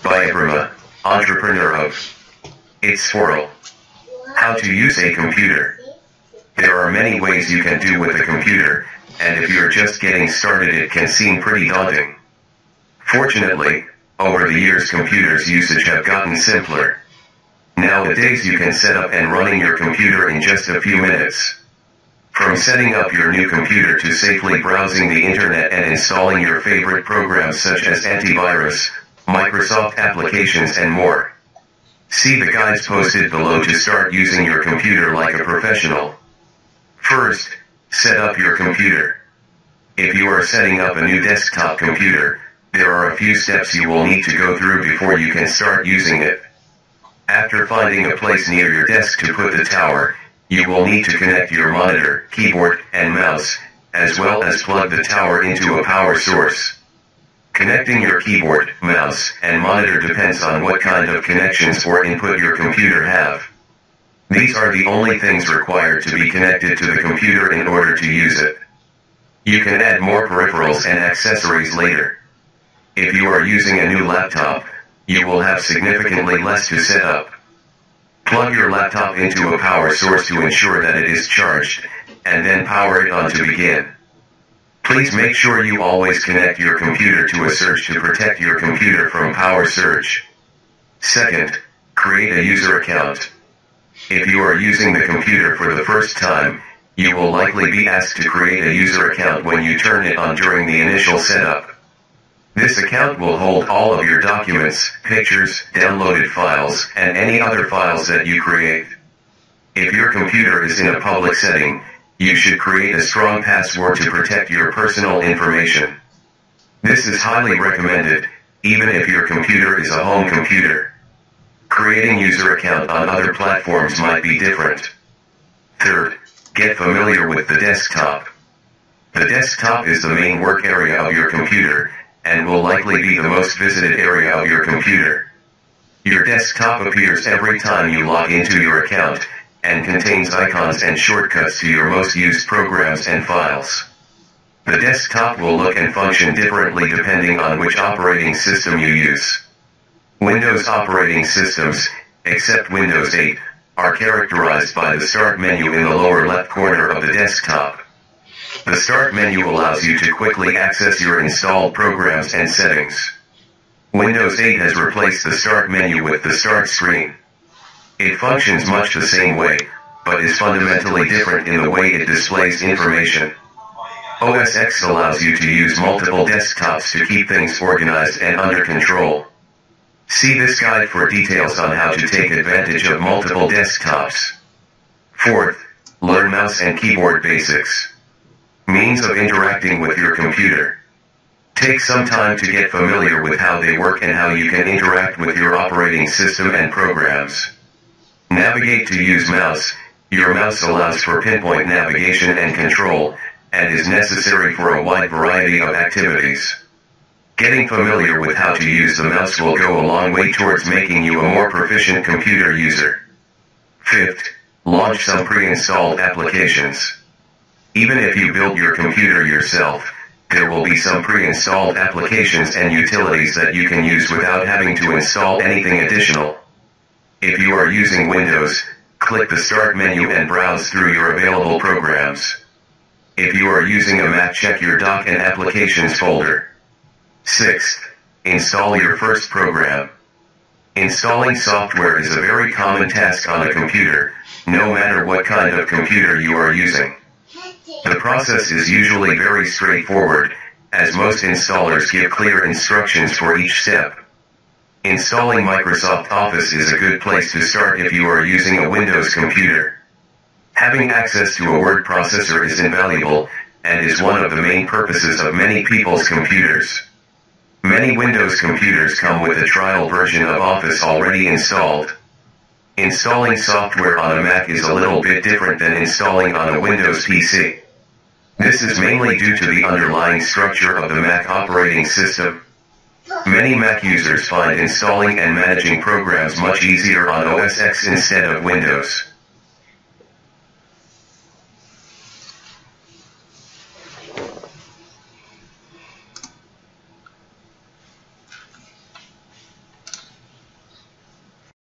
by Brahma, entrepreneur of It's Swirl. How to use a computer. There are many ways you can do with a computer, and if you're just getting started it can seem pretty daunting. Fortunately, over the years computers' usage have gotten simpler. Nowadays you can set up and running your computer in just a few minutes. From setting up your new computer to safely browsing the internet and installing your favorite programs such as antivirus, Microsoft applications and more. See the guides posted below to start using your computer like a professional. First, set up your computer. If you are setting up a new desktop computer, there are a few steps you will need to go through before you can start using it. After finding a place near your desk to put the tower, you will need to connect your monitor, keyboard, and mouse, as well as plug the tower into a power source. Connecting your keyboard, mouse, and monitor depends on what kind of connections or input your computer have. These are the only things required to be connected to the computer in order to use it. You can add more peripherals and accessories later. If you are using a new laptop, you will have significantly less to set up. Plug your laptop into a power source to ensure that it is charged, and then power it on to begin. Please make sure you always connect your computer to a surge to protect your computer from power surge. Second, create a user account. If you are using the computer for the first time, you will likely be asked to create a user account when you turn it on during the initial setup. This account will hold all of your documents, pictures, downloaded files, and any other files that you create. If your computer is in a public setting, you should create a strong password to protect your personal information. This is highly recommended, even if your computer is a home computer. Creating user account on other platforms might be different. Third, get familiar with the desktop. The desktop is the main work area of your computer, and will likely be the most visited area of your computer. Your desktop appears every time you log into your account, and contains icons and shortcuts to your most used programs and files. The desktop will look and function differently depending on which operating system you use. Windows operating systems, except Windows 8, are characterized by the Start menu in the lower left corner of the desktop. The Start menu allows you to quickly access your installed programs and settings. Windows 8 has replaced the Start menu with the Start screen. It functions much the same way, but is fundamentally different in the way it displays information. OS X allows you to use multiple desktops to keep things organized and under control. See this guide for details on how to take advantage of multiple desktops. Fourth, learn mouse and keyboard basics. Means of interacting with your computer. Take some time to get familiar with how they work and how you can interact with your operating system and programs. Navigate to use mouse. Your mouse allows for pinpoint navigation and control, and is necessary for a wide variety of activities. Getting familiar with how to use the mouse will go a long way towards making you a more proficient computer user. Fifth, launch some pre-installed applications. Even if you build your computer yourself, there will be some pre-installed applications and utilities that you can use without having to install anything additional. If you are using Windows, click the Start menu and browse through your available programs. If you are using a Mac, check your Dock and Applications folder. Sixth, install your first program. Installing software is a very common task on a computer, no matter what kind of computer you are using. The process is usually very straightforward, as most installers give clear instructions for each step. Installing Microsoft Office is a good place to start if you are using a Windows computer. Having access to a word processor is invaluable, and is one of the main purposes of many people's computers. Many Windows computers come with a trial version of Office already installed. Installing software on a Mac is a little bit different than installing on a Windows PC. This is mainly due to the underlying structure of the Mac operating system. Many Mac users find installing and managing programs much easier on OS X instead of Windows.